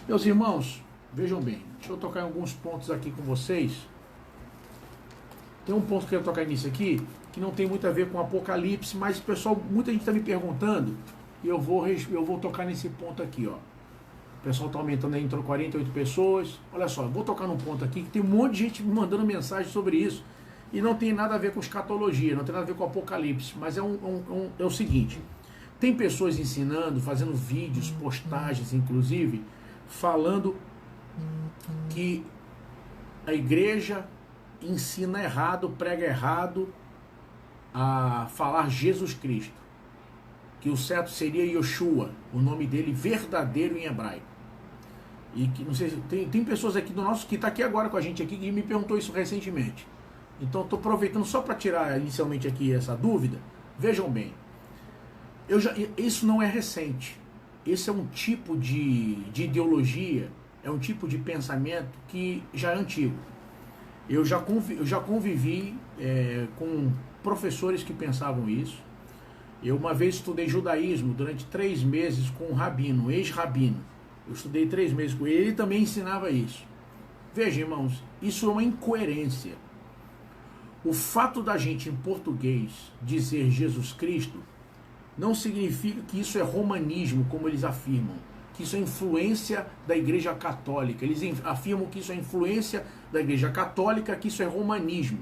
Meus irmãos, vejam bem, deixa eu tocar em alguns pontos aqui com vocês. Tem um ponto que eu quero tocar nisso aqui, que não tem muito a ver com Apocalipse, mas pessoal, muita gente está me perguntando, e eu vou tocar nesse ponto aqui, ó. O pessoal está aumentando aí, entrou 48 pessoas. Olha só, eu vou tocar num ponto aqui que tem um monte de gente me mandando mensagem sobre isso. E não tem nada a ver com escatologia, não tem nada a ver com Apocalipse, mas é o seguinte. Tem pessoas ensinando, fazendo vídeos, postagens, inclusive, falando que a igreja ensina errado, prega errado a falar Jesus Cristo. Que o certo seria Yoshua, o nome dele verdadeiro em hebraico. E que, não sei, tem pessoas aqui do nosso que está aqui agora com a gente aqui que me perguntou isso recentemente. Então estou aproveitando só para tirar inicialmente aqui essa dúvida. Vejam bem, isso não é recente. Esse é um tipo de ideologia, é um tipo de pensamento que já é antigo. Eu já convivi com professores que pensavam isso. Eu uma vez estudei judaísmo durante 3 meses com um rabino, ex-rabino. Eu estudei 3 meses com ele, ele também ensinava isso. Veja, irmãos, isso é uma incoerência. O fato da gente em português dizer Jesus Cristo não significa que isso é romanismo, como eles afirmam, que isso é influência da Igreja Católica. Eles afirmam que isso é influência da Igreja Católica, que isso é romanismo,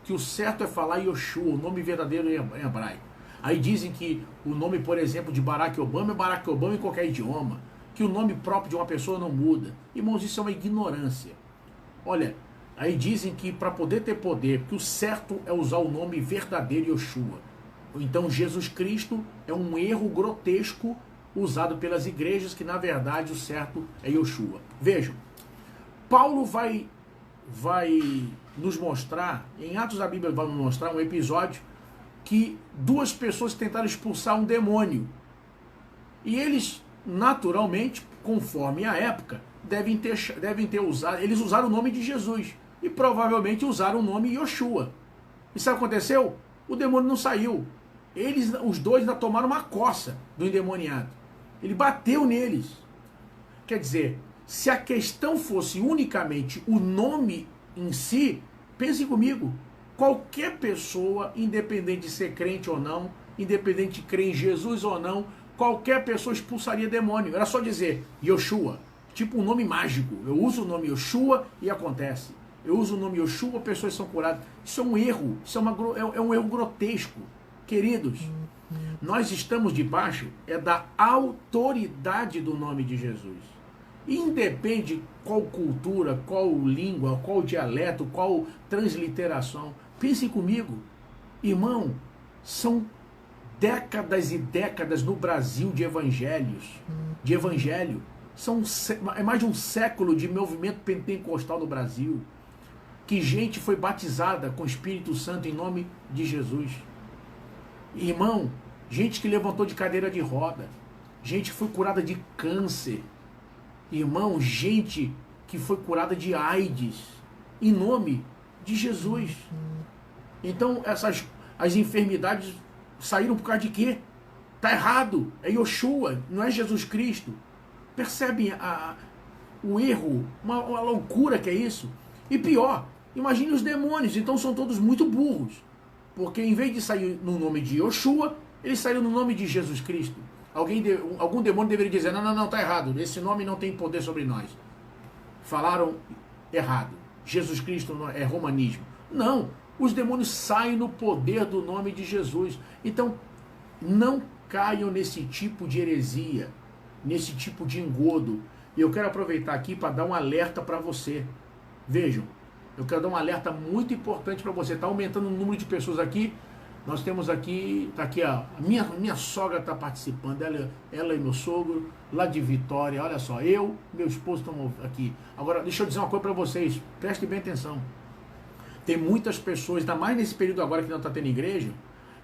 que o certo é falar Yoshua, o nome verdadeiro em hebraico. Aí dizem que o nome, por exemplo, de Barack Obama é Barack Obama em qualquer idioma, que o nome próprio de uma pessoa não muda. Irmãos, isso é uma ignorância. Olha, aí dizem que para poder ter poder, que o certo é usar o nome verdadeiro Yoshua. Então Jesus Cristo é um erro grotesco usado pelas igrejas, que na verdade o certo é Yoshua. Vejam, Paulo vai nos mostrar, em Atos da Bíblia vai nos mostrar um episódio que 2 pessoas tentaram expulsar um demônio. E eles, naturalmente, conforme a época, devem ter usado, eles usaram o nome de Jesus. E provavelmente usaram o nome Yoshua. E sabe o que aconteceu? O demônio não saiu. Os dois ainda tomaram uma coça do endemoniado. Ele bateu neles. Quer dizer, se a questão fosse unicamente o nome em si, pense comigo, qualquer pessoa, independente de ser crente ou não, independente de crer em Jesus ou não, qualquer pessoa expulsaria demônio. Era só dizer Yoshua, tipo um nome mágico. Eu uso o nome Yoshua e acontece. Eu uso o nome Yoshua, pessoas são curadas. Isso é um erro, isso é um erro grotesco. Queridos, nós estamos debaixo da autoridade do nome de Jesus. Independe qual cultura, qual língua, qual dialeto, qual transliteração. Pense comigo, irmão, são décadas e décadas no Brasil de evangelho. É mais de um século de movimento pentecostal no Brasil. Que gente foi batizada com o Espírito Santo em nome de Jesus. Irmão, gente que levantou de cadeira de roda, gente que foi curada de câncer, irmão, gente que foi curada de AIDS, em nome de Jesus. Então as enfermidades saíram por causa de quê? Tá errado, é Yoshua, não é Jesus Cristo. Percebem o erro, uma loucura que é isso? E pior, imagine os demônios, então são todos muito burros. Porque em vez de sair no nome de Yoshua, eles saíram no nome de Jesus Cristo. Algum demônio deveria dizer, não, tá errado, esse nome não tem poder sobre nós. Falaram errado, Jesus Cristo é romanismo. Não, os demônios saem no poder do nome de Jesus. Então, não caiam nesse tipo de heresia, nesse tipo de engodo. E eu quero aproveitar aqui para dar um alerta para você. Vejam, eu quero dar um alerta muito importante para você. Está aumentando o número de pessoas aqui. Nós temos aqui, está aqui, a minha sogra está participando, ela e meu sogro, lá de Vitória. Olha só, meu esposo estamos aqui. Agora, deixa eu dizer uma coisa para vocês, prestem bem atenção. Tem muitas pessoas, ainda mais nesse período agora que não está tendo igreja,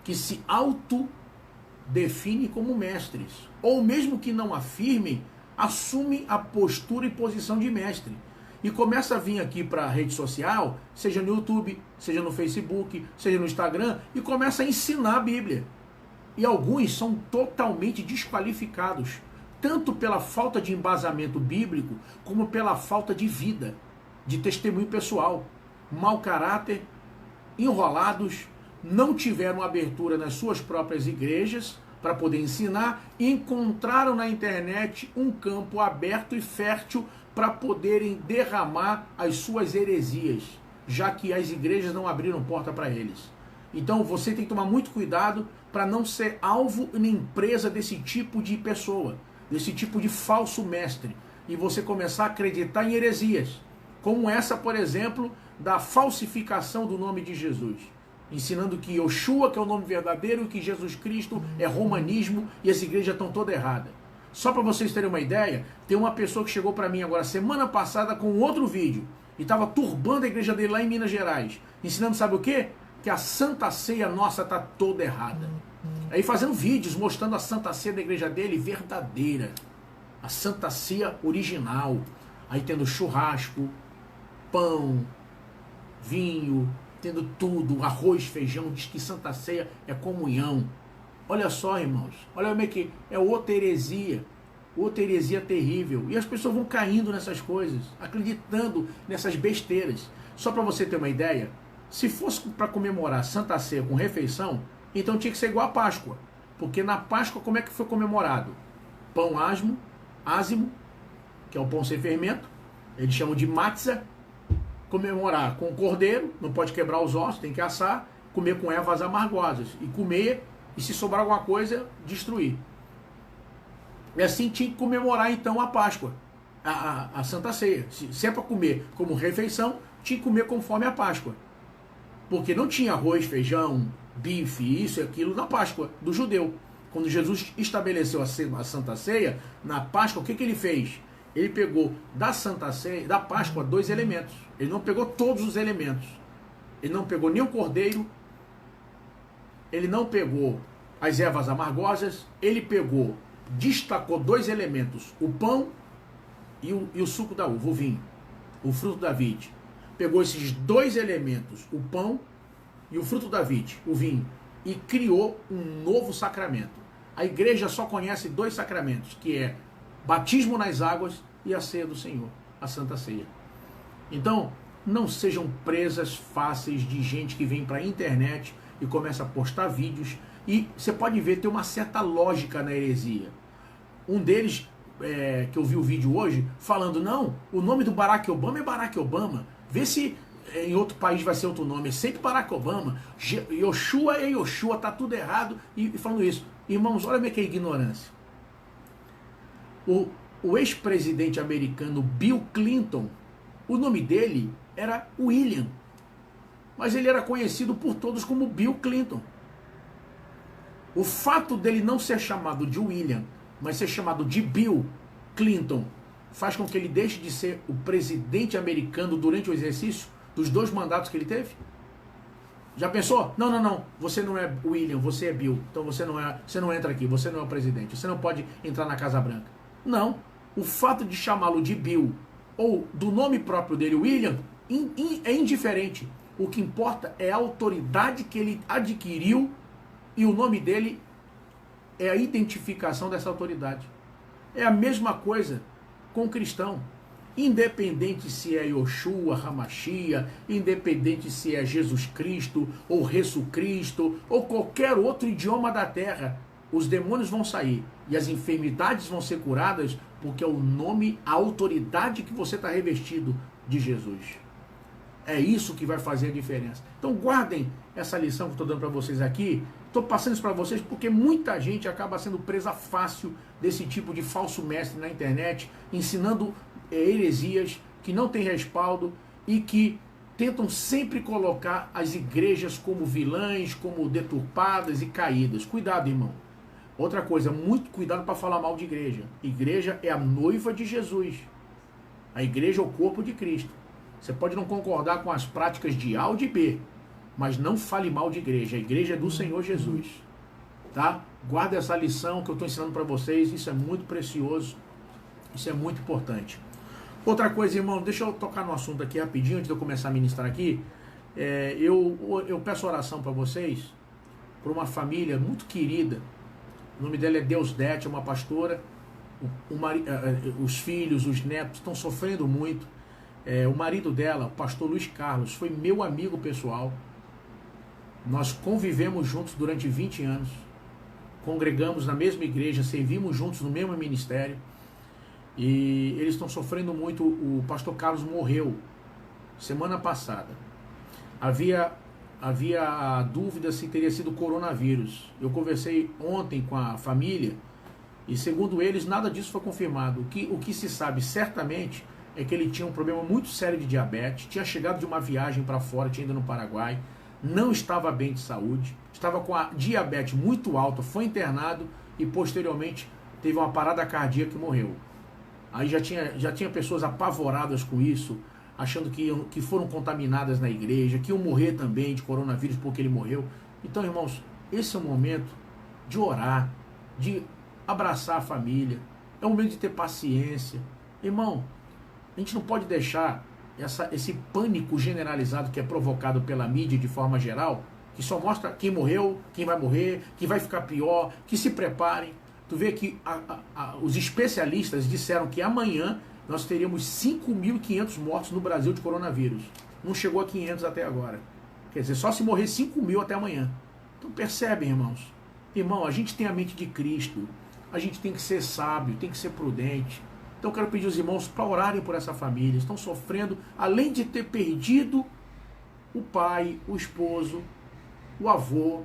que se autodefinem como mestres. Ou mesmo que não afirmem, assumem a postura e posição de mestre. E começa a vir aqui para a rede social, seja no YouTube, seja no Facebook, seja no Instagram, e começa a ensinar a Bíblia. E alguns são totalmente desqualificados. tanto pela falta de embasamento bíblico, como pela falta de vida, de testemunho pessoal. Mau caráter, enrolados, não tiveram abertura nas suas próprias igrejas para poder ensinar e encontraram na internet um campo aberto e fértil para poderem derramar as suas heresias, já que as igrejas não abriram porta para eles. Então você tem que tomar muito cuidado para não ser alvo e nem presa desse tipo de pessoa, desse tipo de falso mestre, e você começar a acreditar em heresias, como essa, por exemplo, da falsificação do nome de Jesus, ensinando que Yoshua, que é o nome verdadeiro, e que Jesus Cristo é romanismo, e as igrejas estão todas erradas. Só para vocês terem uma ideia, tem uma pessoa que chegou para mim agora semana passada com outro vídeo, e estava turbando a igreja dele lá em Minas Gerais, ensinando, sabe o quê? Que a Santa Ceia nossa está toda errada. Aí fazendo vídeos mostrando a Santa Ceia da igreja dele verdadeira, a Santa Ceia original, aí tendo churrasco, pão, vinho, tendo tudo, arroz, feijão, diz que Santa Ceia é comunhão. Olha só, irmãos, olha como é que é outra heresia terrível. E as pessoas vão caindo nessas coisas, acreditando nessas besteiras. Só para você ter uma ideia, se fosse para comemorar Santa Ceia com refeição, então tinha que ser igual a Páscoa. Porque na Páscoa, como é que foi comemorado? Pão ázimo, que é o pão sem fermento, eles chamam de matzah. Comemorar com o cordeiro, não pode quebrar os ossos, tem que assar, comer com ervas amargosas, e comer, e se sobrar alguma coisa, destruir. E assim tinha que comemorar então a Páscoa, a Santa Ceia. Se é para comer como refeição, tinha que comer conforme a Páscoa. Porque não tinha arroz, feijão, bife, isso e aquilo na Páscoa do judeu. Quando Jesus estabeleceu a Santa Ceia, na Páscoa, o que ele fez? Ele pegou da Santa Ceia, da Páscoa, 2 elementos. Ele não pegou todos os elementos. Ele não pegou nem o cordeiro, ele não pegou as ervas amargosas, ele pegou, destacou 2 elementos, o pão e o suco da uva, o vinho, o fruto da vide. Pegou esses 2 elementos, o pão e o fruto da vide, o vinho, e criou um novo sacramento. A igreja só conhece 2 sacramentos, que é batismo nas águas e a ceia do Senhor, a Santa Ceia. Então, não sejam presas fáceis de gente que vem para a internet e começa a postar vídeos, e você pode ver, tem uma certa lógica na heresia. Um deles, que eu vi o vídeo hoje, falando, não, o nome do Barack Obama é Barack Obama, vê se em outro país vai ser outro nome, é sempre Barack Obama, Yoshua é Yoshua, tá tudo errado, e falando isso. Irmãos, olha como é que é ignorância. O ex-presidente americano Bill Clinton, o nome dele era William, mas ele era conhecido por todos como Bill Clinton. O fato dele não ser chamado de William, mas ser chamado de Bill Clinton, faz com que ele deixe de ser o presidente americano durante o exercício dos 2 mandatos que ele teve? Já pensou? Não, você não é William, você é Bill, então você não entra aqui, você não é o presidente, você não pode entrar na Casa Branca. Não, o fato de chamá-lo de Bill, ou do nome próprio dele, William, é indiferente. O que importa é a autoridade que ele adquiriu, e o nome dele é a identificação dessa autoridade. É a mesma coisa com o cristão. Independente se é Yoshua, Hamashia, independente se é Jesus Cristo, ou Jesus Cristo, ou qualquer outro idioma da terra, os demônios vão sair e as enfermidades vão ser curadas, porque é o nome, a autoridade que você está revestido de Jesus. É isso que vai fazer a diferença. Então guardem essa lição que eu estou dando para vocês aqui. Estou passando isso para vocês porque muita gente acaba sendo presa fácil desse tipo de falso mestre na internet, ensinando heresias que não têm respaldo e que tentam sempre colocar as igrejas como vilãs, como deturpadas e caídas. Cuidado, irmão. Outra coisa, muito cuidado para falar mal de igreja. Igreja é a noiva de Jesus. A igreja é o corpo de Cristo. Você pode não concordar com as práticas de A ou de B, mas não fale mal de igreja. A igreja é do Senhor Jesus. Tá? Guarda essa lição que eu estou ensinando para vocês. Isso é muito precioso. Isso é muito importante. Outra coisa, irmão, deixa eu tocar no assunto aqui rapidinho, antes de eu começar a ministrar aqui. Eu peço oração para vocês, por uma família muito querida. O nome dela é Deusdete, é uma pastora. Os filhos, os netos estão sofrendo muito. O marido dela, o pastor Luiz Carlos, foi meu amigo pessoal. Nós convivemos juntos durante 20 anos. Congregamos na mesma igreja, servimos juntos no mesmo ministério. E eles estão sofrendo muito. O pastor Carlos morreu semana passada. Havia a dúvida se teria sido coronavírus. Eu conversei ontem com a família e, segundo eles, nada disso foi confirmado. O que se sabe certamente é que ele tinha um problema muito sério de diabetes, tinha chegado de uma viagem para fora, tinha ido no Paraguai, não estava bem de saúde, estava com a diabetes muito alta, foi internado e posteriormente teve uma parada cardíaca e morreu. Aí já tinha pessoas apavoradas com isso, achando que foram contaminadas na igreja, que iam morrer também de coronavírus porque ele morreu. Então, irmãos, esse é o momento de orar, de abraçar a família, é o momento de ter paciência. Irmão, a gente não pode deixar esse pânico generalizado que é provocado pela mídia de forma geral, que só mostra quem morreu, quem vai morrer, que vai ficar pior, que se preparem. Tu vê que os especialistas disseram que amanhã nós teríamos 5.500 mortos no Brasil de coronavírus. Não chegou a 500 até agora. Quer dizer, só se morrer 5.000 até amanhã. Então percebem, irmãos. Irmão, a gente tem a mente de Cristo. A gente tem que ser sábio, tem que ser prudente. Então eu quero pedir aos irmãos para orarem por essa família. Estão sofrendo, além de ter perdido o pai, o esposo, o avô,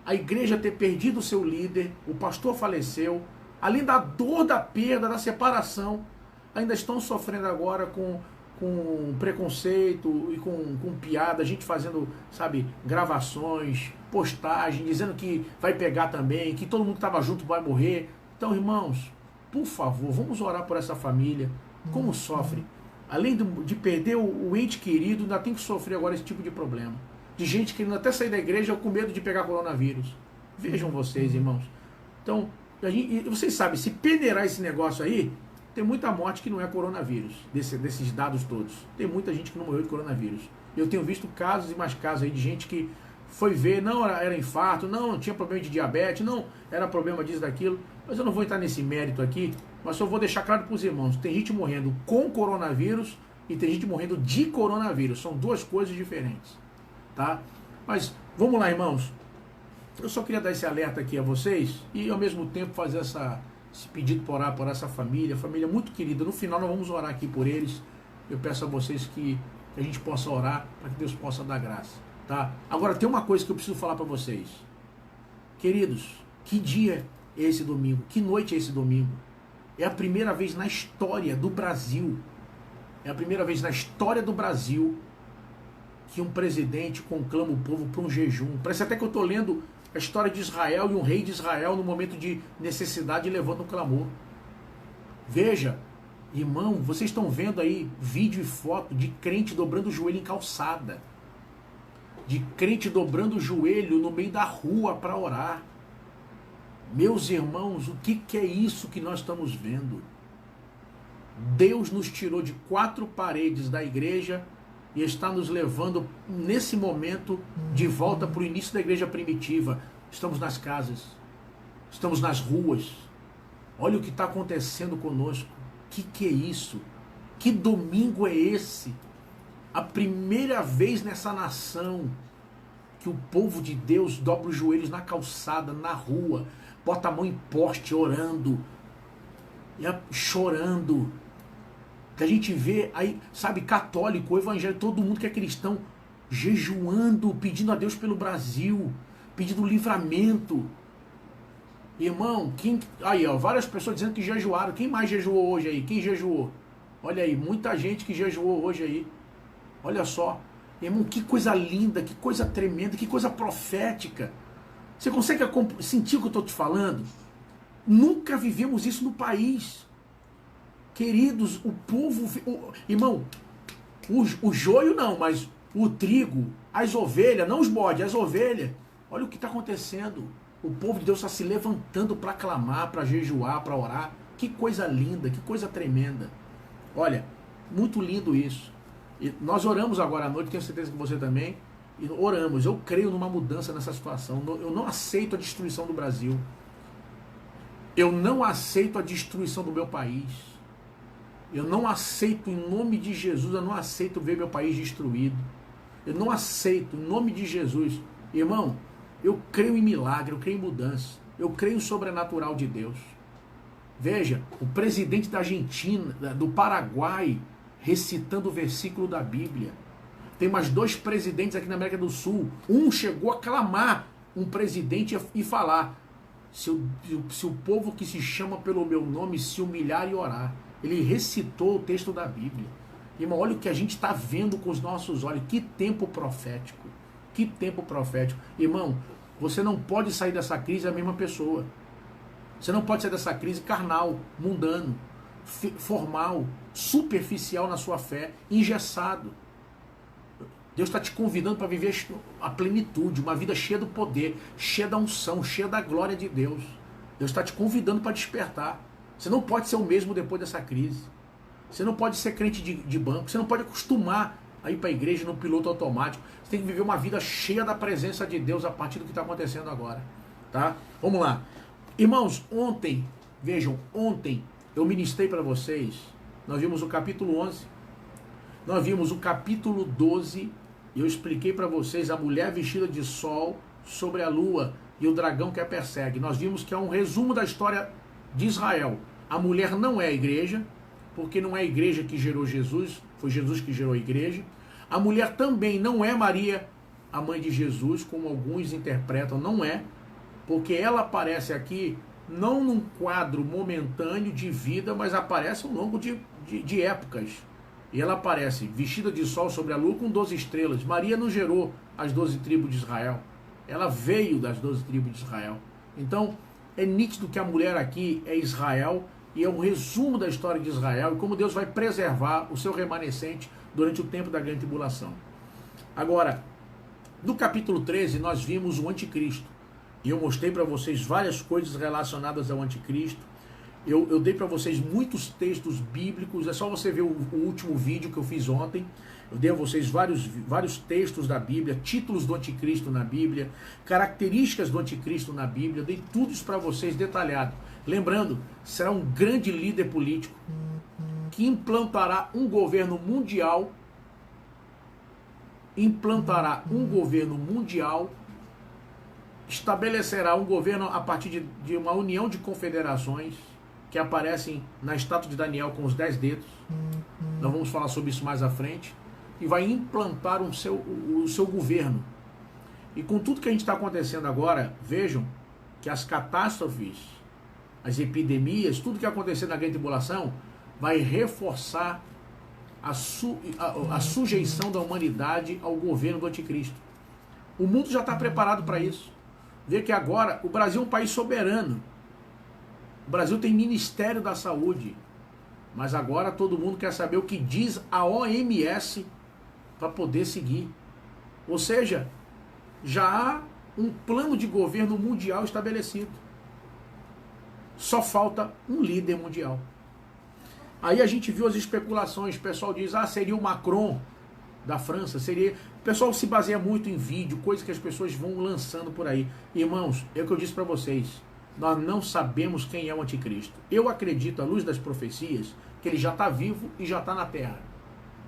a igreja ter perdido o seu líder, o pastor faleceu, além da dor da perda, da separação, ainda estão sofrendo agora com preconceito e com piada, a gente fazendo, sabe, gravações, postagem, dizendo que vai pegar também, que todo mundo que estava junto vai morrer. Então, irmãos, por favor, vamos orar por essa família. Como sofre? Além de perder o ente querido, ainda tem que sofrer agora esse tipo de problema. De gente querendo até sair da igreja com medo de pegar coronavírus. Vejam vocês, irmãos. Então, vocês sabem, se peneirar esse negócio aí, tem muita morte que não é coronavírus, desses dados todos. Tem muita gente que não morreu de coronavírus. Eu tenho visto casos e mais casos aí de gente que foi ver, não era infarto, não tinha problema de diabetes, não era problema disso, daquilo. Mas eu não vou entrar nesse mérito aqui, mas só vou deixar claro para os irmãos. Tem gente morrendo com coronavírus e tem gente morrendo de coronavírus. São duas coisas diferentes. Tá? Mas vamos lá, irmãos. Eu só queria dar esse alerta aqui a vocês e ao mesmo tempo fazer esse pedido para orar por essa família muito querida. No final nós vamos orar aqui por eles. Eu peço a vocês que a gente possa orar para que Deus possa dar graça. Tá? Agora tem uma coisa que eu preciso falar para vocês. Queridos, que dia é esse domingo? Que noite é esse domingo? É a primeira vez na história do Brasil. É a primeira vez na história do Brasil que um presidente conclama o povo para um jejum. Parece até que eu estou lendo a história de Israel e um rei de Israel no momento de necessidade levando um clamor. Veja, irmão, vocês estão vendo aí vídeo e foto de crente dobrando o joelho em calçada. De crente dobrando o joelho no meio da rua para orar. Meus irmãos, o que é isso que nós estamos vendo? Deus nos tirou de 4 paredes da igreja e está nos levando, nesse momento, de volta para o início da igreja primitiva. Estamos nas casas, estamos nas ruas. Olha o que está acontecendo conosco. O que é isso? Que domingo é esse? A primeira vez nessa nação que o povo de Deus dobra os joelhos na calçada, na rua, bota a mão em poste, orando, chorando. Que a gente vê aí, sabe, católico, evangélico, todo mundo que é cristão, jejuando, pedindo a Deus pelo Brasil, pedindo livramento. Irmão, aí, ó, várias pessoas dizendo que jejuaram. Quem mais jejuou hoje aí? Quem jejuou? Olha aí, muita gente que jejuou hoje aí. Olha só. Irmão, que coisa linda, que coisa tremenda, que coisa profética. Você consegue sentir o que eu estou te falando? Nunca vivemos isso no país. Queridos, o povo... irmão, o joio não, mas o trigo, as ovelhas, não os bodes, as ovelhas. Olha o que está acontecendo. O povo de Deus está se levantando para clamar, para jejuar, para orar. Que coisa linda, que coisa tremenda. Olha, muito lindo isso. E nós oramos agora à noite, tenho certeza que você também. E oramos, eu creio numa mudança nessa situação. Eu não aceito a destruição do Brasil. Eu não aceito a destruição do meu país. Eu não aceito, em nome de Jesus, eu não aceito ver meu país destruído. Eu não aceito, em nome de Jesus. Irmão, eu creio em milagre, eu creio em mudança. Eu creio no sobrenatural de Deus. Veja, o presidente da Argentina, do Paraguai, recitando o versículo da Bíblia. Tem mais 2 presidentes aqui na América do Sul. Um chegou a clamar um presidente e falar: se o povo que se chama pelo meu nome se humilhar e orar. Ele recitou o texto da Bíblia. Irmão, olha o que a gente está vendo com os nossos olhos. Que tempo profético. Que tempo profético. Irmão, você não pode sair dessa crise a mesma pessoa. Você não pode sair dessa crise carnal, mundano, formal, superficial na sua fé, engessado. Deus está te convidando para viver a plenitude, uma vida cheia do poder, cheia da unção, cheia da glória de Deus. Deus está te convidando para despertar. Você não pode ser o mesmo depois dessa crise. Você não pode ser crente de banco. Você não pode acostumar a ir para a igreja no piloto automático. Você tem que viver uma vida cheia da presença de Deus a partir do que está acontecendo agora. Tá? Vamos lá. Irmãos, ontem eu ministrei para vocês. Nós vimos o capítulo 11. Nós vimos o capítulo 12. E eu expliquei para vocês a mulher vestida de sol sobre a lua e o dragão que a persegue. Nós vimos que é um resumo da história de Israel. A mulher não é a igreja, porque não é a igreja que gerou Jesus, foi Jesus que gerou a igreja. A mulher também não é Maria, a mãe de Jesus, como alguns interpretam, não é, porque ela aparece aqui não num quadro momentâneo de vida, mas aparece ao longo de épocas. E ela aparece vestida de sol sobre a lua com 12 estrelas. Maria não gerou as 12 tribos de Israel. Ela veio das 12 tribos de Israel. Então, é nítido que a mulher aqui é Israel e é um resumo da história de Israel e como Deus vai preservar o seu remanescente durante o tempo da grande tribulação. Agora, no capítulo 13, nós vimos o anticristo. E eu mostrei para vocês várias coisas relacionadas ao anticristo. Eu dei para vocês muitos textos bíblicos. É só você ver o último vídeo que eu fiz ontem. Eu dei a vocês vários textos da Bíblia, títulos do anticristo na Bíblia, características do anticristo na Bíblia. Eu dei tudo isso para vocês detalhado. Lembrando, será um grande líder político que implantará um governo mundial, estabelecerá um governo a partir de uma união de confederações que aparecem na estátua de Daniel com os 10 dedos. Nós vamos falar sobre isso mais à frente. E vai implantar o seu governo. E com tudo que a gente está acontecendo agora, vejam que as catástrofes, as epidemias, tudo que acontecer na grande tribulação, vai reforçar a sujeição da humanidade ao governo do anticristo. O mundo já está preparado para isso. Vê que agora o Brasil é um país soberano. O Brasil tem Ministério da Saúde. Mas agora todo mundo quer saber o que diz a OMS para poder seguir. Ou seja, já há um plano de governo mundial estabelecido. Só falta um líder mundial. Aí a gente viu as especulações. O pessoal diz, seria o Macron da França. Seria... O pessoal se baseia muito em vídeo, coisas que as pessoas vão lançando por aí. Irmãos, é o que eu disse para vocês. Nós não sabemos quem é o anticristo. Eu acredito, à luz das profecias, que ele já está vivo e já está na terra.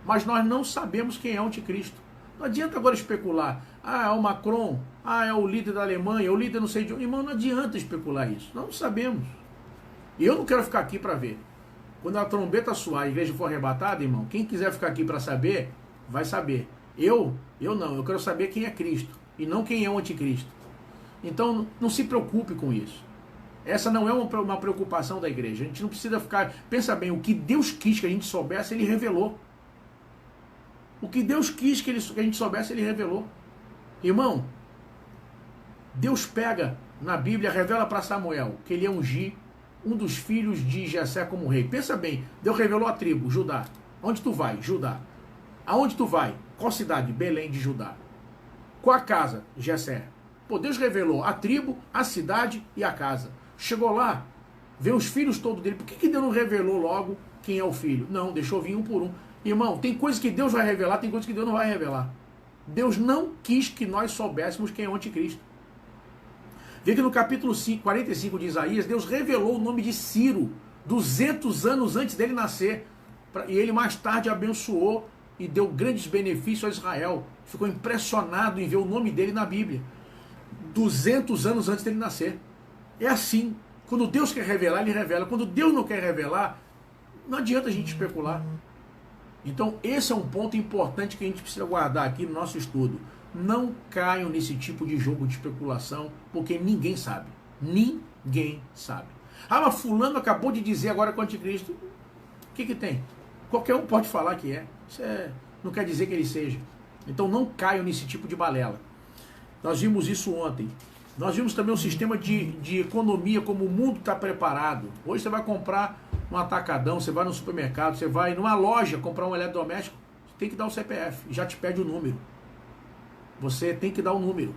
Mas nós não sabemos quem é o anticristo. Não adianta agora especular. É o Macron, é o líder da Alemanha, é o líder não sei de onde. Irmão, não adianta especular isso. Nós não sabemos. E eu não quero ficar aqui para ver. Quando a trombeta soar e a igreja for arrebatada, irmão, quem quiser ficar aqui para saber, vai saber. Eu não. Eu quero saber quem é Cristo e não quem é o anticristo. Então, não se preocupe com isso. Essa não é uma preocupação da igreja. A gente não precisa ficar... Pensa bem, o que Deus quis que a gente soubesse, Ele revelou. O que Deus quis que a gente soubesse, Ele revelou. Irmão, Deus pega na Bíblia, revela para Samuel que ele ia ungir um dos filhos de Jessé como rei. Pensa bem, Deus revelou a tribo, Judá. Onde tu vai? Judá. Aonde tu vai? Qual cidade? Belém de Judá. Qual a casa? Jessé. Pô, Deus revelou a tribo, a cidade e a casa. Chegou lá, vê os filhos todos dele. Por que Deus não revelou logo quem é o filho? Não, deixou vir um por um. Irmão, tem coisas que Deus vai revelar, tem coisas que Deus não vai revelar. Deus não quis que nós soubéssemos quem é o anticristo. Vê que no capítulo 45 de Isaías, Deus revelou o nome de Ciro, 200 anos antes dele nascer. E ele mais tarde abençoou e deu grandes benefícios a Israel. Ficou impressionado em ver o nome dele na Bíblia. 200 anos antes dele nascer. É assim. Quando Deus quer revelar, ele revela. Quando Deus não quer revelar, não adianta a gente especular. Então, esse é um ponto importante que a gente precisa guardar aqui no nosso estudo. Não caiam nesse tipo de jogo de especulação, porque ninguém sabe. Ninguém sabe. Ah, mas fulano acabou de dizer agora que é o anticristo. O que tem? Qualquer um pode falar que é. Isso não quer dizer que ele seja. Então não caiam nesse tipo de balela. Nós vimos isso ontem. Nós vimos também um sistema de economia, como o mundo está preparado. Hoje você vai comprar um atacadão, você vai no supermercado, você vai numa loja comprar um eletrodoméstico, você tem que dar o CPF, já te pede o número. Você tem que dar o número.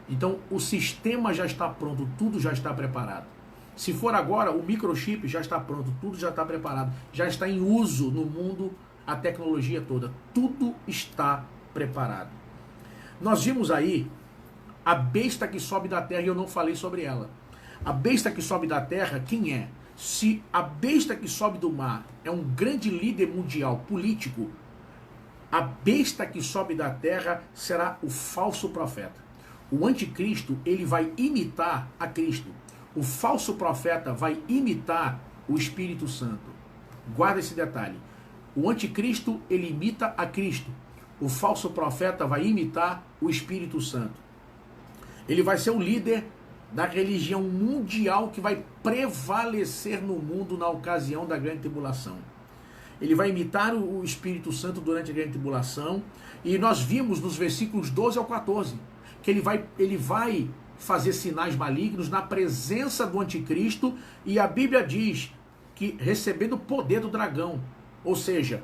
Então o sistema já está pronto, tudo já está preparado. Se for agora, o microchip já está pronto, tudo já está preparado, já está em uso no mundo, a tecnologia toda, tudo está preparado. Nós vimos aí a besta que sobe da terra, e eu não falei sobre ela. A besta que sobe da terra, quem é? Se a besta que sobe do mar é um grande líder mundial político, a besta que sobe da terra será o falso profeta. O anticristo, ele vai imitar a Cristo. O falso profeta vai imitar o Espírito Santo. Guarda esse detalhe. O anticristo, ele imita a Cristo. O falso profeta vai imitar o Espírito Santo. Ele vai ser o líder da religião mundial que vai prevalecer no mundo na ocasião da grande tribulação. Ele vai imitar o Espírito Santo durante a grande tribulação. E nós vimos nos versículos 12 ao 14 que ele vai fazer sinais malignos na presença do anticristo, e a Bíblia diz que recebendo o poder do dragão. Ou seja,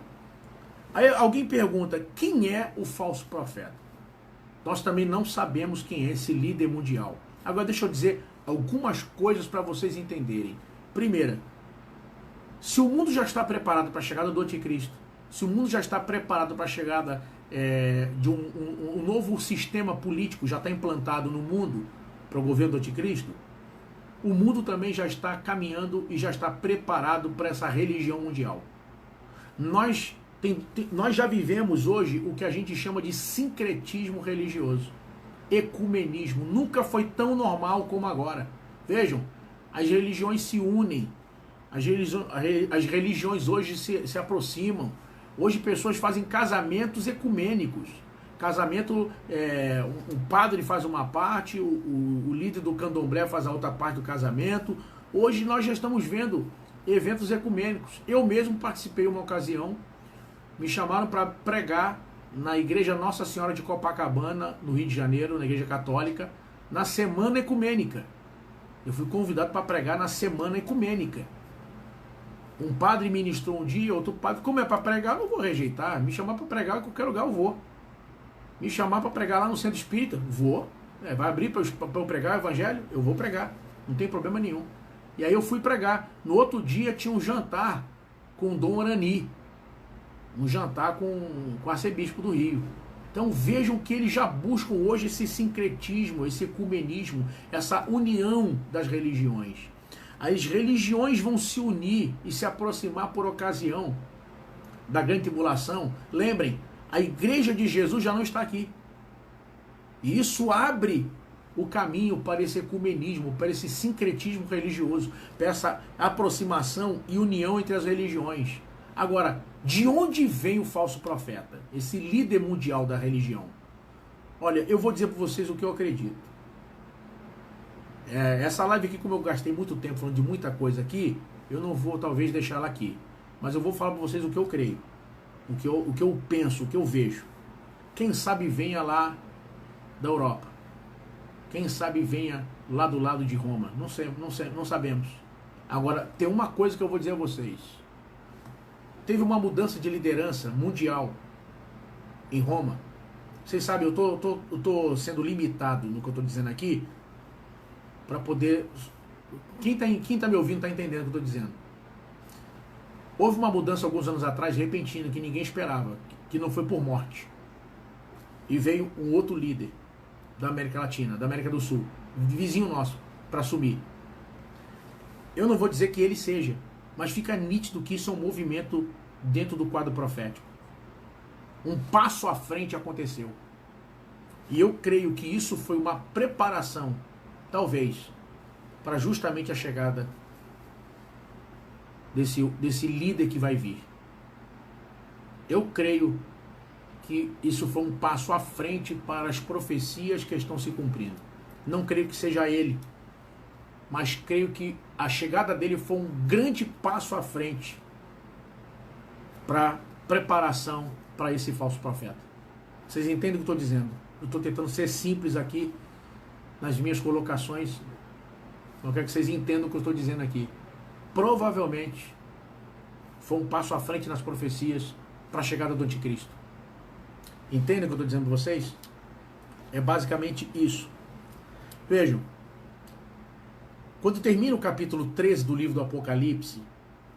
aí alguém pergunta, quem é o falso profeta? Nós também não sabemos quem é esse líder mundial. Agora deixa eu dizer algumas coisas para vocês entenderem. Primeira, se o mundo já está preparado para a chegada do anticristo, se o mundo já está preparado para a chegada de um novo sistema político, já está implantado no mundo para o governo do anticristo, o mundo também já está caminhando e já está preparado para essa religião mundial. Nós já vivemos hoje o que a gente chama de sincretismo religioso, ecumenismo. Nunca foi tão normal como agora. Vejam, as religiões se unem, as religiões hoje se aproximam. Hoje pessoas fazem casamentos ecumênicos. Casamento, um padre faz uma parte, o líder do candomblé faz a outra parte do casamento. Hoje nós já estamos vendo eventos ecumênicos. Eu mesmo participei uma ocasião, me chamaram para pregar na igreja Nossa Senhora de Copacabana, no Rio de Janeiro, na igreja católica, na Semana Ecumênica. Eu fui convidado para pregar na Semana Ecumênica. Um padre ministrou um dia, outro padre, como é para pregar, eu não vou rejeitar. Me chamar para pregar em qualquer lugar, eu vou. Me chamar para pregar lá no centro espírita, vou. Vai abrir para eu pregar o evangelho? Eu vou pregar, não tem problema nenhum. E aí eu fui pregar. No outro dia tinha um jantar com Dom Arani, um jantar com o arcebispo do Rio. Então vejam que eles já buscam hoje esse sincretismo, esse ecumenismo, essa união das religiões. As religiões vão se unir e se aproximar por ocasião da grande tribulação. Lembrem, a igreja de Jesus já não está aqui. E isso abre o caminho para esse ecumenismo, para esse sincretismo religioso, para essa aproximação e união entre as religiões. Agora, de onde vem o falso profeta? Esse líder mundial da religião? Olha, eu vou dizer para vocês o que eu acredito. Essa live aqui, como eu gastei muito tempo falando de muita coisa aqui, eu não vou talvez deixar ela aqui. Mas eu vou falar para vocês o que eu creio, o que eu penso, o que eu vejo. Quem sabe venha lá da Europa. Quem sabe venha lá do lado de Roma. Não sei, não sabemos. Agora, tem uma coisa que eu vou dizer a vocês. Teve uma mudança de liderança mundial em Roma. Vocês sabem, eu tô sendo limitado no que eu estou dizendo aqui, para poder... Quem tá me ouvindo está entendendo o que eu estou dizendo. Houve uma mudança alguns anos atrás, repentina, que ninguém esperava, que não foi por morte. E veio um outro líder da América Latina, da América do Sul. vizinho nosso, para assumir. Eu não vou dizer que ele seja, mas fica nítido que isso é um movimento dentro do quadro profético. Um passo à frente aconteceu. E eu creio que isso foi uma preparação, talvez, para justamente a chegada desse líder que vai vir. Eu creio que isso foi um passo à frente para as profecias que estão se cumprindo. Não creio que seja ele, mas creio que a chegada dele foi um grande passo à frente para preparação para esse falso profeta. Vocês entendem o que eu estou dizendo? Eu estou tentando ser simples aqui nas minhas colocações. Eu quero que vocês entendam o que eu estou dizendo aqui. Provavelmente foi um passo à frente nas profecias para a chegada do anticristo. Entendem o que eu estou dizendo para vocês? É basicamente isso. Vejam, quando termina o capítulo 13 do livro do Apocalipse,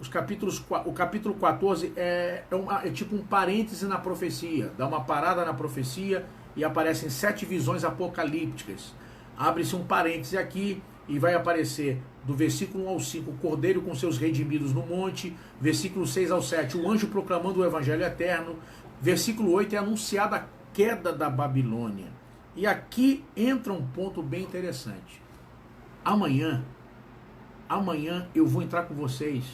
o capítulo 14 é tipo um parêntese na profecia, dá uma parada na profecia e aparecem 7 visões apocalípticas. Abre-se um parêntese aqui e vai aparecer do versículo 1 ao 5, o cordeiro com seus redimidos no monte, versículo 6 ao 7, o anjo proclamando o evangelho eterno, versículo 8 é anunciada a queda da Babilônia. E aqui entra um ponto bem interessante. Amanhã eu vou entrar com vocês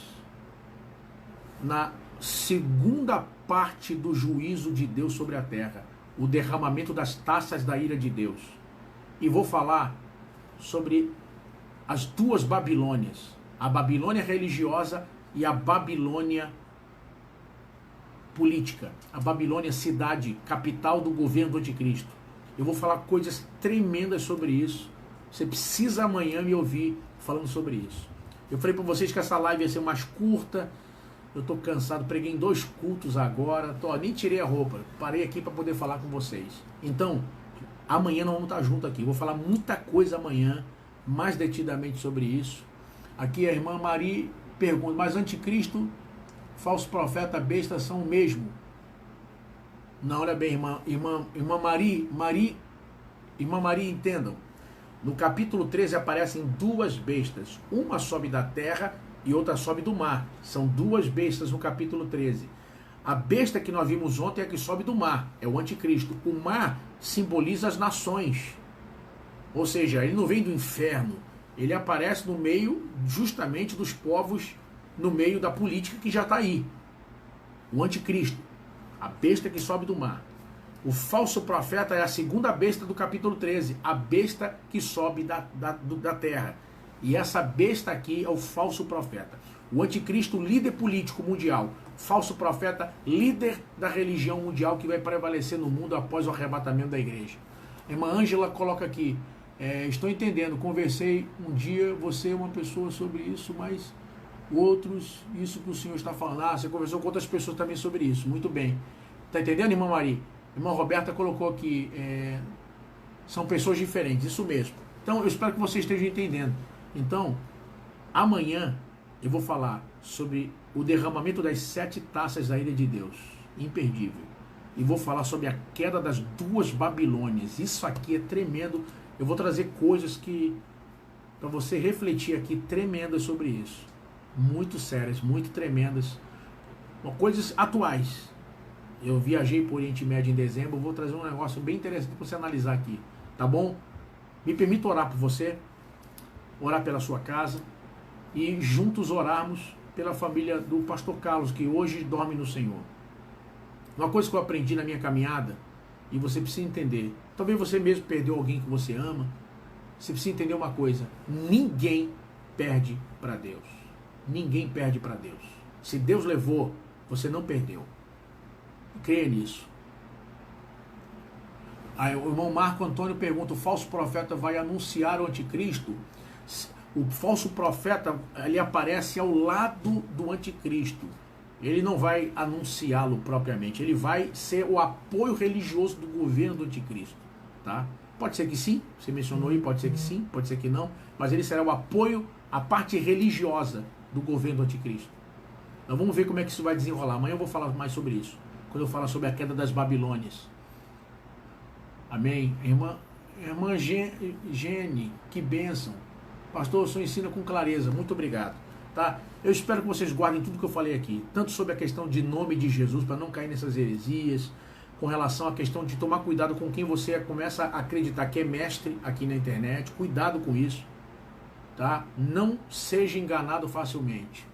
na segunda parte do juízo de Deus sobre a terra, o derramamento das taças da ira de Deus. E vou falar sobre as duas Babilônias, a Babilônia religiosa e a Babilônia política, a Babilônia cidade, capital do governo do anticristo. Eu vou falar coisas tremendas sobre isso. Você precisa amanhã me ouvir falando sobre isso. Eu falei para vocês que essa live ia ser mais curta. Eu estou cansado, preguei em 2 cultos agora. Nem tirei a roupa, parei aqui para poder falar com vocês. Então, amanhã nós vamos estar juntos aqui. Vou falar muita coisa amanhã, mais detidamente sobre isso. Aqui a irmã Maria pergunta, mas anticristo, falso profeta, besta são o mesmo? Não, olha bem, irmã Maria, entendam. No capítulo 13 aparecem 2 bestas. Uma sobe da terra e outra sobe do mar. São 2 bestas no capítulo 13. A besta que nós vimos ontem é a que sobe do mar. É o anticristo. O mar simboliza as nações. Ou seja, ele não vem do inferno. Ele aparece no meio justamente dos povos, no meio da política que já está aí. O anticristo. A besta que sobe do mar. O falso profeta é a segunda besta do capítulo 13, a besta que sobe da terra. E essa besta aqui é o falso profeta. O anticristo, líder político mundial. Falso profeta, líder da religião mundial que vai prevalecer no mundo após o arrebatamento da igreja. A irmã Ângela coloca aqui, estou entendendo, conversei um dia, você é uma pessoa sobre isso, mas outros, isso que o senhor está falando, você conversou com outras pessoas também sobre isso. Muito bem. Está entendendo, irmã Maria? Irmã Roberta colocou aqui, são pessoas diferentes, isso mesmo. Então, eu espero que vocês estejam entendendo. Então, amanhã eu vou falar sobre o derramamento das 7 taças da ira de Deus, imperdível. E vou falar sobre a queda das 2 Babilônias. Isso aqui é tremendo. Eu vou trazer coisas que, para você refletir aqui, tremendas sobre isso. Muito sérias, muito tremendas. Coisas atuais. Eu viajei por Oriente Médio em dezembro, vou trazer um negócio bem interessante para você analisar aqui, tá bom? Me permita orar por você, orar pela sua casa e juntos orarmos pela família do pastor Carlos, que hoje dorme no Senhor. Uma coisa que eu aprendi na minha caminhada, e você precisa entender, talvez você mesmo perdeu alguém que você ama, você precisa entender uma coisa, ninguém perde para Deus. Ninguém perde para Deus. Se Deus levou, você não perdeu. Creia nisso. Aí, o irmão Marco Antônio pergunta, o falso profeta vai anunciar o anticristo? O falso profeta, ele aparece ao lado do anticristo. Ele não vai anunciá-lo propriamente. Ele vai ser o apoio religioso do governo do anticristo. Tá? Pode ser que sim, você mencionou aí, pode ser que sim, pode ser que não, mas ele será o apoio à parte religiosa do governo do anticristo. Então vamos ver como é que isso vai desenrolar. Amanhã eu vou falar mais sobre isso, quando eu falar sobre a queda das Babilônias. Amém? Irmã Irmã Gene, que bênção. Pastor, o senhor ensina com clareza. Muito obrigado. Tá? Eu espero que vocês guardem tudo que eu falei aqui, tanto sobre a questão de nome de Jesus, para não cair nessas heresias, com relação à questão de tomar cuidado com quem você começa a acreditar que é mestre aqui na internet. Cuidado com isso. Tá? Não seja enganado facilmente.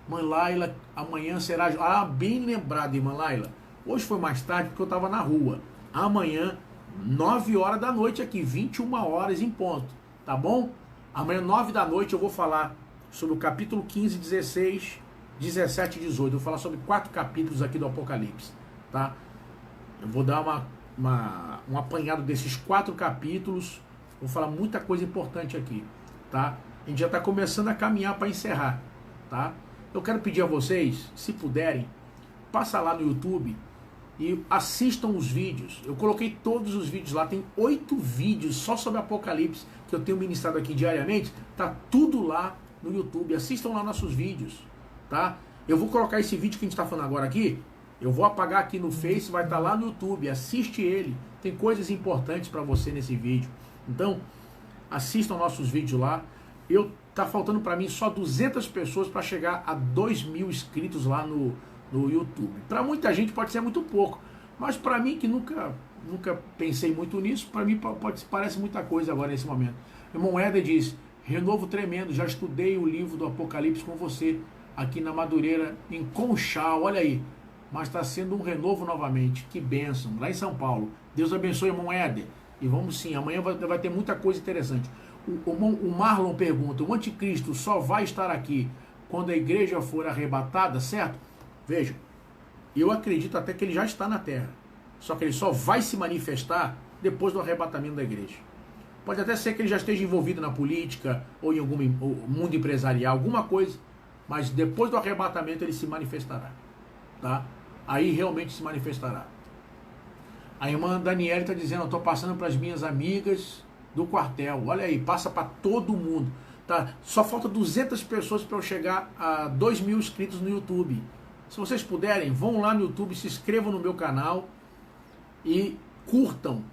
Mãe Laila, amanhã será... Ah, bem lembrado, irmã Laila. Hoje foi mais tarde porque eu estava na rua. Amanhã, 9 horas da noite aqui, 21 horas em ponto. Tá bom? Amanhã, 9 da noite, eu vou falar sobre o capítulo 15, 16, 17 e 18. Eu vou falar sobre 4 capítulos aqui do Apocalipse. Tá? Eu vou dar um apanhado desses 4 capítulos. Vou falar muita coisa importante aqui. Tá? A gente já está começando a caminhar para encerrar. Tá? Eu quero pedir a vocês, se puderem, passa lá no YouTube e assistam os vídeos. Eu coloquei todos os vídeos lá, tem 8 vídeos só sobre Apocalipse que eu tenho ministrado aqui diariamente. Tá tudo lá no YouTube. Assistam lá nossos vídeos, tá? Eu vou colocar esse vídeo que a gente está falando agora aqui, eu vou apagar aqui no Face, vai estar lá no YouTube. Assiste ele, tem coisas importantes para você nesse vídeo. Então, assistam nossos vídeos lá. Tá faltando para mim só 200 pessoas para chegar a 2.000 inscritos lá no YouTube. Para muita gente pode ser muito pouco, mas para mim que nunca pensei muito nisso, para mim parece muita coisa agora nesse momento. Irmão Éder diz: renovo tremendo, já estudei o livro do Apocalipse com você aqui na Madureira, em Conchal, olha aí, mas está sendo um renovo novamente, que bênção, lá em São Paulo. Deus abençoe, irmão Éder, e vamos sim, amanhã vai ter muita coisa interessante. O Marlon pergunta: o anticristo só vai estar aqui quando a igreja for arrebatada, certo? Veja, eu acredito até que ele já está na terra, só que ele só vai se manifestar depois do arrebatamento da igreja. Pode até ser que ele já esteja envolvido na política ou em algum mundo empresarial, alguma coisa, mas depois do arrebatamento ele se manifestará, tá? Aí realmente se manifestará. A irmã Daniela está dizendo: eu estou passando para as minhas amigas do quartel. Olha aí, passa para todo mundo, tá? Só falta 200 pessoas para eu chegar a 2.000 inscritos no YouTube. Se vocês puderem, vão lá no YouTube, se inscrevam no meu canal e curtam,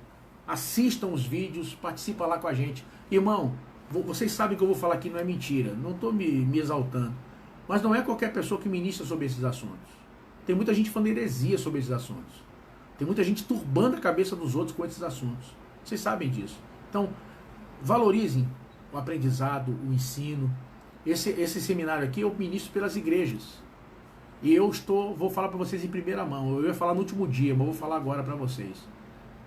assistam os vídeos, participa lá com a gente. Irmão, vocês sabem que eu vou falar aqui, não é mentira, não estou me exaltando, mas não é qualquer pessoa que ministra sobre esses assuntos. Tem muita gente falando heresia sobre esses assuntos. Tem muita gente turbando a cabeça dos outros com esses assuntos. Vocês sabem disso. Então, valorizem o aprendizado, o ensino. Esse seminário aqui eu ministro pelas igrejas. E vou falar para vocês em primeira mão. Eu ia falar no último dia, mas vou falar agora para vocês.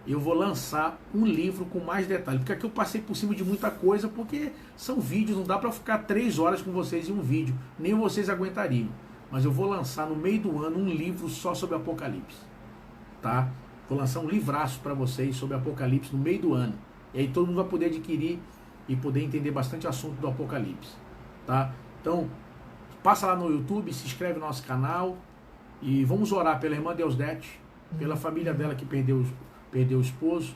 Eu vou lançar um livro com mais detalhes. Porque aqui eu passei por cima de muita coisa, porque são vídeos, não dá para ficar 3 horas com vocês em um vídeo. Nem vocês aguentariam. Mas eu vou lançar no meio do ano um livro só sobre Apocalipse. Tá? Vou lançar um livraço para vocês sobre Apocalipse no meio do ano. E aí todo mundo vai poder adquirir e poder entender bastante assunto do Apocalipse. Tá? Então, passa lá no YouTube, se inscreve no nosso canal e vamos orar pela irmã Deusdete, pela família dela que perdeu o esposo,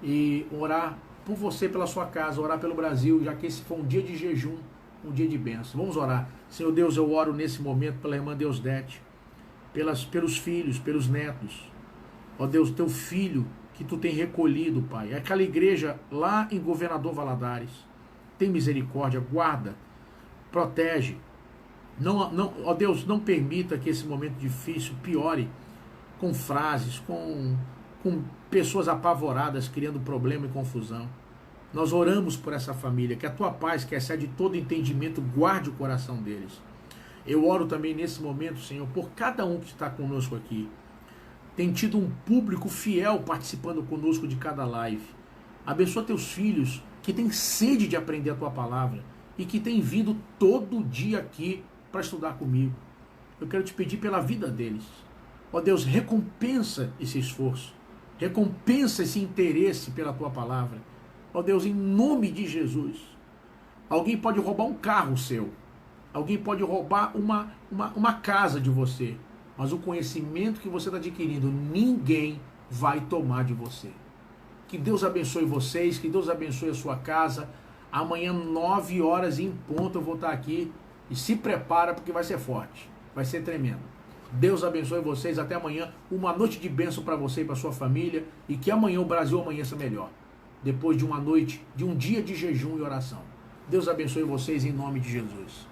e orar por você, pela sua casa, orar pelo Brasil, já que esse foi um dia de jejum, um dia de bênção. Vamos orar. Senhor Deus, eu oro nesse momento pela irmã Deusdete, pelos filhos, pelos netos. Ó Deus, teu filho que tu tem recolhido, Pai, aquela igreja lá em Governador Valadares, tem misericórdia, guarda, protege. Ó Deus, não permita que esse momento difícil piore com frases, com pessoas apavoradas, criando problema e confusão. Nós oramos por essa família, que a tua paz, que excede todo entendimento, guarde o coração deles. Eu oro também nesse momento, Senhor, por cada um que está conosco aqui. Tem tido um público fiel participando conosco de cada live. Abençoa teus filhos que têm sede de aprender a tua palavra e que têm vindo todo dia aqui para estudar comigo. Eu quero te pedir pela vida deles. Ó Deus, recompensa esse esforço. Recompensa esse interesse pela tua palavra. Ó Deus, em nome de Jesus. Alguém pode roubar um carro seu. Alguém pode roubar uma casa de você. Mas o conhecimento que você está adquirindo, ninguém vai tomar de você. Que Deus abençoe vocês, que Deus abençoe a sua casa. Amanhã, 9 horas em ponto, eu vou estar aqui. E se prepara, porque vai ser forte. Vai ser tremendo. Deus abençoe vocês. Até amanhã. Uma noite de bênção para você e para sua família. E que amanhã o Brasil amanheça melhor. depois de uma noite, de um dia de jejum e oração. Deus abençoe vocês em nome de Jesus.